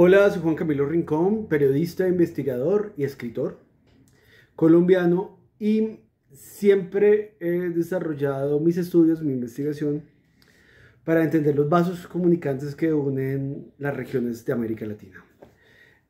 Hola, soy Juan Camilo Rincón, periodista, investigador y escritor colombiano y siempre he desarrollado mis estudios, mi investigación para entender los vasos comunicantes que unen las regiones de América Latina.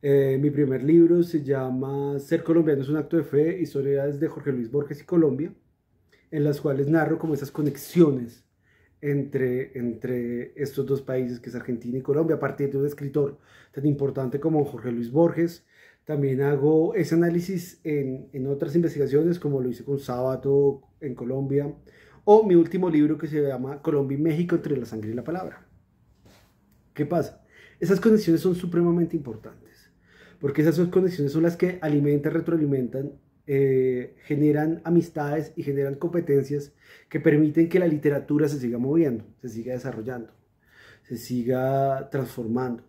Mi primer libro se llama Ser colombiano es un acto de fe, historias de Jorge Luis Borges y Colombia, en las cuales narro como esas conexiones entre estos dos países, que es Argentina y Colombia, a partir de un escritor tan importante como Jorge Luis Borges. También hago ese análisis en otras investigaciones, como lo hice con Sábato en Colombia, o mi último libro que se llama Colombia y México entre la sangre y la palabra. ¿Qué pasa? Esas conexiones son supremamente importantes, porque esas conexiones son las que alimentan, retroalimentan, generan amistades y generan competencias que permiten que la literatura se siga moviendo, se siga desarrollando, se siga transformando.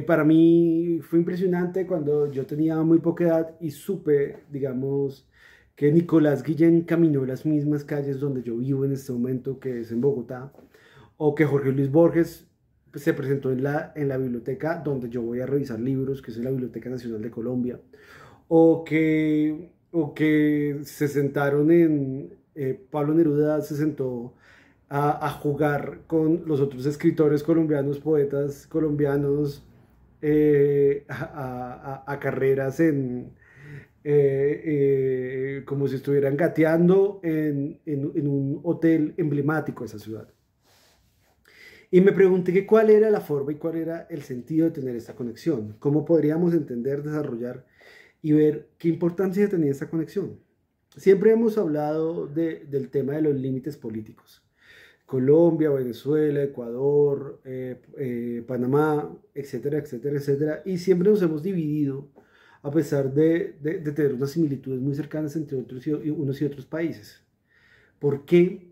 Para mí fue impresionante cuando yo tenía muy poca edad y supe, digamos, que Nicolás Guillén caminó las mismas calles donde yo vivo en este momento, que es en Bogotá, o que Jorge Luis Borges se presentó en la biblioteca donde yo voy a revisar libros, que es la Biblioteca Nacional de Colombia, o que se sentaron Pablo Neruda se sentó a jugar con los otros escritores colombianos, poetas colombianos, a carreras como si estuvieran gateando en un hotel emblemático de esa ciudad. Y me pregunté que cuál era la forma y cuál era el sentido de tener esta conexión, cómo podríamos entender, desarrollar y ver qué importancia tenía esta conexión. Siempre hemos hablado del tema de los límites políticos. Colombia, Venezuela, Ecuador, Panamá, etcétera, etcétera, etcétera. Y siempre nos hemos dividido a pesar de tener unas similitudes muy cercanas entre unos y otros países. ¿Por qué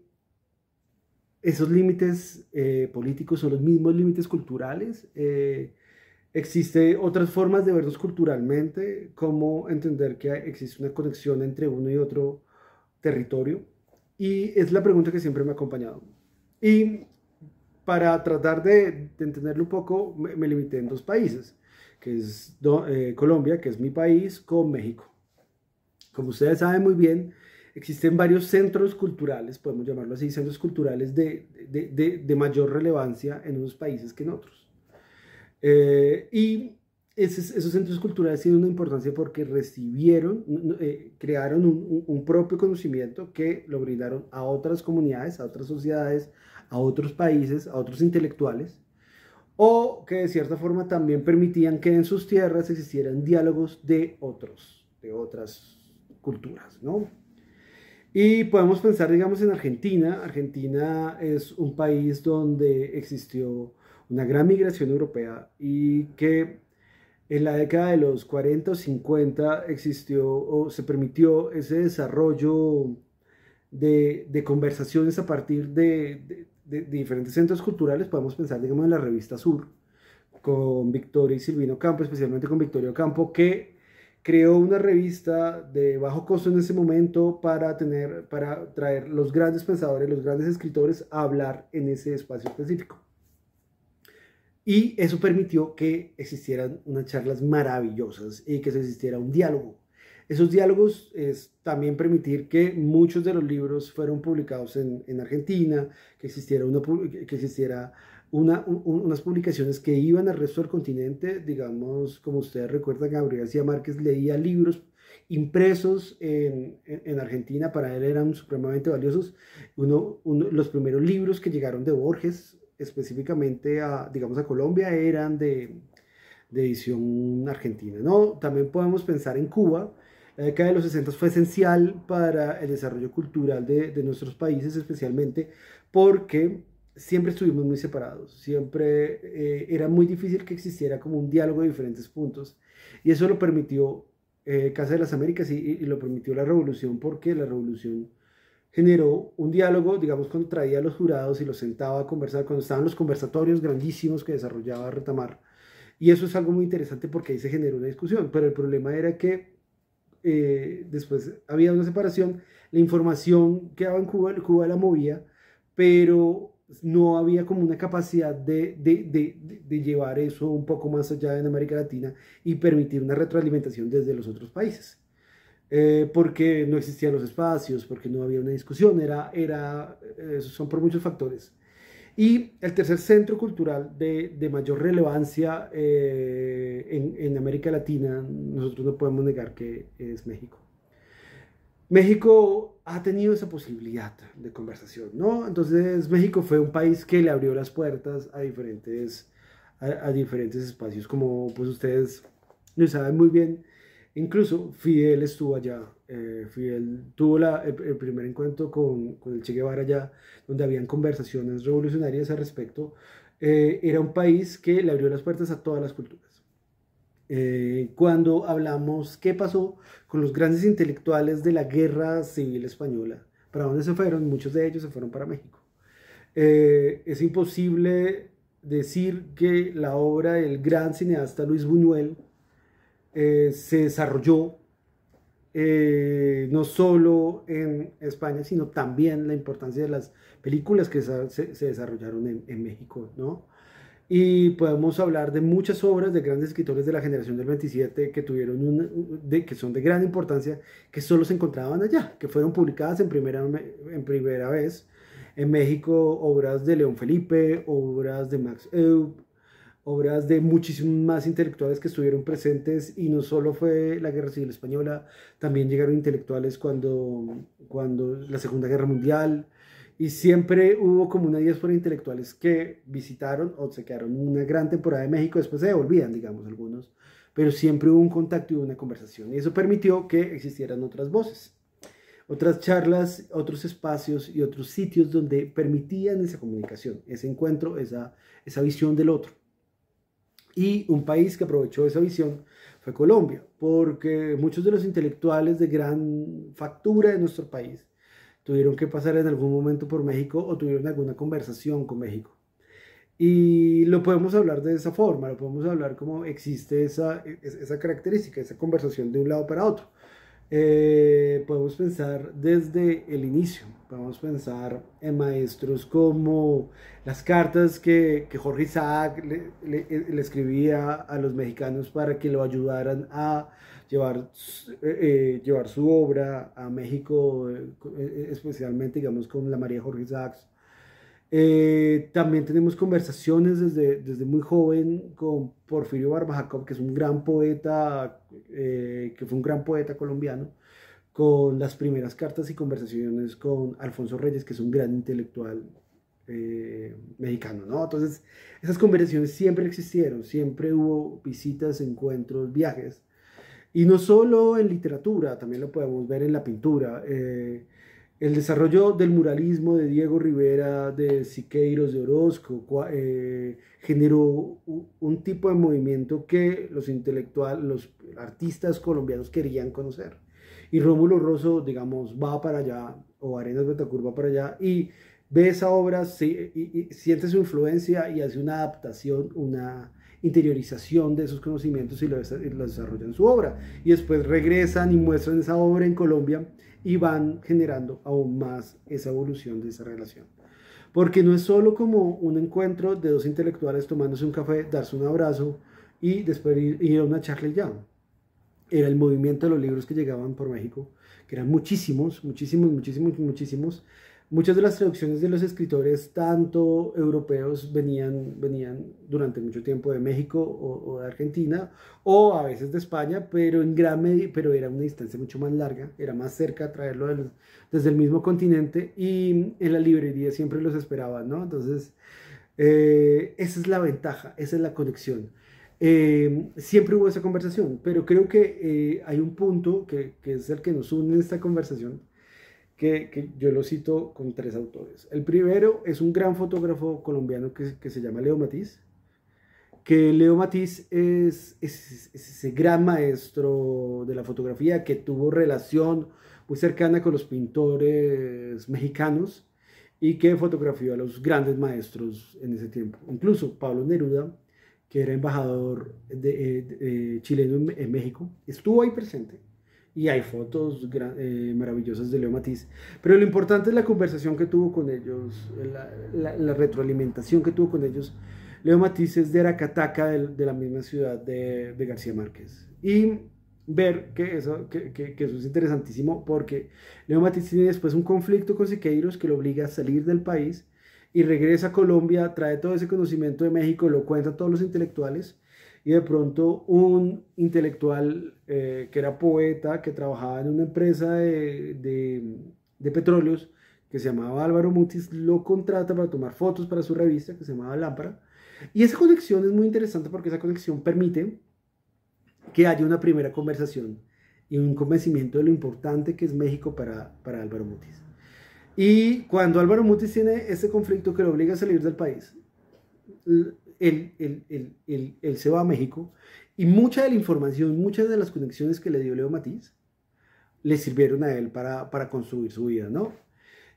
esos límites políticos son los mismos límites culturales? Existe otras formas de vernos culturalmente, como entender que existe una conexión entre uno y otro territorio. Y es la pregunta que siempre me ha acompañado. Y para tratar de entenderlo un poco, me limité en dos países, que es Colombia, que es mi país, con México. Como ustedes saben muy bien, existen varios centros culturales, podemos llamarlo así, centros culturales de mayor relevancia en unos países que en otros. Y esos centros culturales tienen una importancia porque crearon un propio conocimiento que lo brindaron a otras comunidades, a otras sociedades, a otros países, a otros intelectuales, o que de cierta forma también permitían que en sus tierras existieran diálogos de otras culturas, ¿no? Y podemos pensar, digamos, en Argentina. Argentina es un país donde existió una gran migración europea y que en la década de los 40 o 50 existió o se permitió ese desarrollo de conversaciones a partir de diferentes centros culturales. Podemos pensar, digamos, en la revista Sur, con Victoria y Silvino Campo, especialmente con Victoria Campo, que creó una revista de bajo costo en ese momento para traer los grandes pensadores, los grandes escritores a hablar en ese espacio específico. Y eso permitió que existieran unas charlas maravillosas y que existiera un diálogo. Esos diálogos es también permitir que muchos de los libros fueron publicados en Argentina, que existiera unas publicaciones que iban al resto del continente. Digamos, como ustedes recuerdan, Gabriel García Márquez leía libros impresos en Argentina, para él eran supremamente valiosos. Los primeros libros que llegaron de Borges, específicamente digamos, a Colombia, eran de edición argentina, ¿no? También podemos pensar en Cuba. La década de los 60 fue esencial para el desarrollo cultural de nuestros países, especialmente porque siempre estuvimos muy separados, siempre era muy difícil que existiera como un diálogo de diferentes puntos, y eso lo permitió Casa de las Américas y lo permitió la revolución, porque la revolución generó un diálogo, digamos, cuando traía a los jurados y los sentaba a conversar, cuando estaban los conversatorios grandísimos que desarrollaba Retamar. Y eso es algo muy interesante porque ahí se generó una discusión, pero el problema era que después había una separación, la información quedaba en Cuba, Cuba la movía, pero no había como una capacidad de llevar eso un poco más allá en América Latina y permitir una retroalimentación desde los otros países. Porque no existían los espacios, porque no había una discusión, son por muchos factores. Y el tercer centro cultural de mayor relevancia en América Latina, nosotros no podemos negar que es México. México ha tenido esa posibilidad de conversación, ¿no? Entonces México fue un país que le abrió las puertas a diferentes espacios, como pues ustedes lo saben muy bien. Incluso Fidel estuvo allá. Fidel tuvo el primer encuentro con el Che Guevara allá, donde habían conversaciones revolucionarias al respecto. Era un país que le abrió las puertas a todas las culturas. Cuando hablamos qué pasó con los grandes intelectuales de la Guerra Civil Española, ¿para dónde se fueron? Muchos de ellos se fueron para México. Es imposible decir que la obra del gran cineasta Luis Buñuel se desarrolló no solo en España, sino también la importancia de las películas que se desarrollaron en México, ¿no? Y podemos hablar de muchas obras de grandes escritores de la generación del 27 que que son de gran importancia, que solo se encontraban allá, que fueron publicadas en primera vez en México, obras de León Felipe, obras de Max Eupp, obras de muchísimos más intelectuales que estuvieron presentes, y no solo fue la Guerra Civil Española, también llegaron intelectuales cuando la Segunda Guerra Mundial, y siempre hubo como una diáspora de intelectuales que visitaron o se quedaron una gran temporada de México, después se devolvían, digamos, algunos, pero siempre hubo un contacto y una conversación, y eso permitió que existieran otras voces, otras charlas, otros espacios y otros sitios donde permitían esa comunicación, ese encuentro, esa visión del otro. Y un país que aprovechó esa visión fue Colombia, porque muchos de los intelectuales de gran factura de nuestro país tuvieron que pasar en algún momento por México o tuvieron alguna conversación con México. Y lo podemos hablar de esa forma, lo podemos hablar como existe esa característica, esa conversación de un lado para otro. Podemos pensar desde el inicio, podemos pensar en maestros como las cartas que Jorge Isaac le escribía a los mexicanos para que lo ayudaran a llevar su obra a México, especialmente, digamos, con la María Jorge Isaac. También tenemos conversaciones desde muy joven con Porfirio Barba Jacob, que es un gran poeta, que fue un gran poeta colombiano, con las primeras cartas y conversaciones con Alfonso Reyes, que es un gran intelectual mexicano, ¿no? Entonces, esas conversaciones siempre existieron, siempre hubo visitas, encuentros, viajes, y no solo en literatura, también lo podemos ver en la pintura. El desarrollo del muralismo de Diego Rivera, de Siqueiros, de Orozco, generó un tipo de movimiento que los intelectuales, los artistas colombianos querían conocer. Y Rómulo Rosso, digamos, va para allá, o Arenas Betancourt va para allá, y ve esa obra, y siente su influencia y hace una adaptación, una interiorización de esos conocimientos y lo desarrolla en su obra. Y después regresan y muestran esa obra en Colombia y van generando aún más esa evolución de esa relación. Porque no es solo como un encuentro de dos intelectuales tomándose un café, darse un abrazo y después ir a una charla y ya. Era el movimiento de los libros que llegaban por México, que eran muchísimos, muchísimos, muchísimos, muchísimos. Muchas de las traducciones de los escritores, tanto europeos, venían durante mucho tiempo de México o de Argentina, o a veces de España, pero pero era una distancia mucho más larga, era más cerca traerlo desde el mismo continente, y en la librería siempre los esperaban, ¿no? Entonces, esa es la ventaja, esa es la conexión. Siempre hubo esa conversación, pero creo que hay un punto que es el que nos une en esta conversación, que yo lo cito con tres autores. El primero es un gran fotógrafo colombiano que se llama Leo Matiz, que Leo Matiz es ese gran maestro de la fotografía que tuvo relación muy cercana con los pintores mexicanos y que fotografió a los grandes maestros en ese tiempo. Incluso Pablo Neruda, que era embajador chileno en México, estuvo ahí presente y hay fotos maravillosas de Leo Matiz. Pero lo importante es la conversación que tuvo con ellos, la retroalimentación que tuvo con ellos. Leo Matiz es de Aracataca, de la misma ciudad de García Márquez. Y ver que eso es interesantísimo porque Leo Matiz tiene después un conflicto con Siqueiros que lo obliga a salir del país y regresa a Colombia, trae todo ese conocimiento de México, lo cuenta a todos los intelectuales y de pronto un intelectual que era poeta, que trabajaba en una empresa de petróleos, que se llamaba Álvaro Mutis, lo contrata para tomar fotos para su revista, que se llamaba Lámpara. Y esa conexión es muy interesante porque esa conexión permite que haya una primera conversación y un convencimiento de lo importante que es México para Álvaro Mutis. Y cuando Álvaro Mutis tiene ese conflicto que lo obliga a salir del país, él se va a México y mucha de la información, muchas de las conexiones que le dio Leo Matiz le sirvieron a él para construir su vida, ¿no?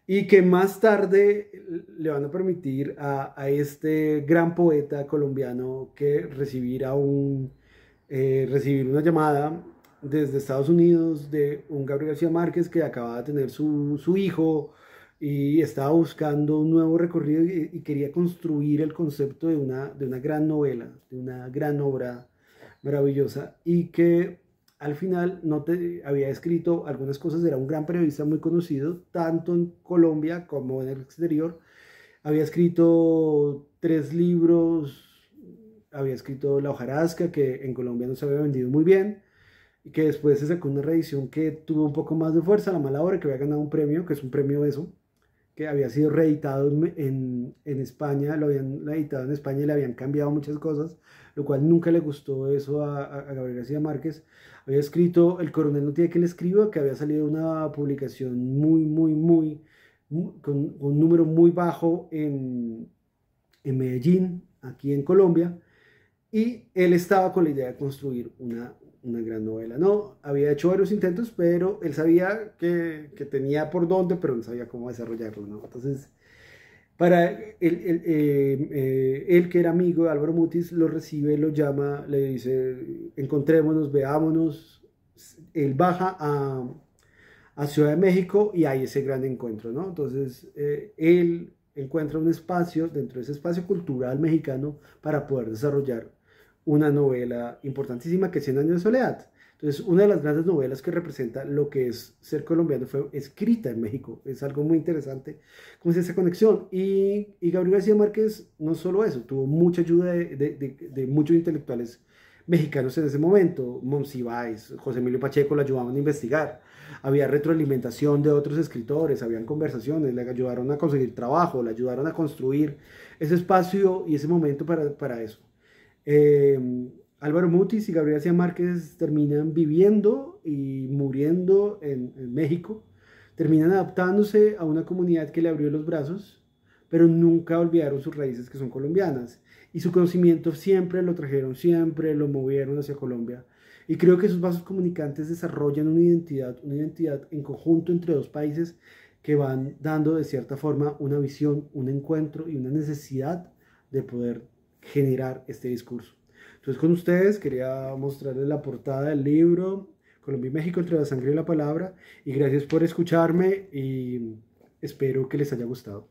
Y que más tarde le van a permitir a este gran poeta colombiano que recibir una llamada desde Estados Unidos de un Gabriel García Márquez que acababa de tener su hijo y estaba buscando un nuevo recorrido y quería construir el concepto de una gran novela, de una gran obra maravillosa y que al final había escrito algunas cosas, era un gran periodista muy conocido, tanto en Colombia como en el exterior. Había escrito 3 libros, había escrito La hojarasca, que en Colombia no se había vendido muy bien, y que después se sacó una reedición que tuvo un poco más de fuerza, La mala hora, que había ganado un premio, que es un premio eso, que había sido reeditado en España, lo habían editado en España y le habían cambiado muchas cosas, lo cual nunca le gustó eso a Gabriel García Márquez. Había escrito El coronel no tiene que le escriba, que había salido una publicación con un número muy bajo en Medellín, aquí en Colombia, y él estaba con la idea de construir una gran novela. No, había hecho varios intentos, pero él sabía que tenía por dónde, pero no sabía cómo desarrollarlo, ¿no? Entonces, para él que era amigo de Álvaro Mutis, lo recibe, lo llama, le dice, encontrémonos, veámonos. Él baja a Ciudad de México y hay ese gran encuentro, ¿no? Entonces, él encuentra un espacio dentro de ese espacio cultural mexicano para poder desarrollar una novela importantísima que es Cien años de soledad. Entonces, una de las grandes novelas que representa lo que es ser colombiano fue escrita en México. Es algo muy interesante, cómo es esa conexión. Y Gabriel García Márquez, no solo eso, tuvo mucha ayuda de muchos intelectuales mexicanos en ese momento. Monsiváis, José Emilio Pacheco lo ayudaban a investigar. Había retroalimentación de otros escritores, habían conversaciones, le ayudaron a conseguir trabajo, le ayudaron a construir ese espacio y ese momento para eso. Álvaro Mutis y Gabriel García Márquez terminan viviendo y muriendo en México, terminan adaptándose a una comunidad que le abrió los brazos, pero nunca olvidaron sus raíces que son colombianas y su conocimiento siempre lo trajeron, siempre lo movieron hacia Colombia. Y creo que esos vasos comunicantes desarrollan una identidad en conjunto entre dos países que van dando de cierta forma una visión, un encuentro y una necesidad de poder generar este discurso. Entonces con ustedes quería mostrarles la portada del libro Colombia y México entre la sangre y la palabra y gracias por escucharme y espero que les haya gustado.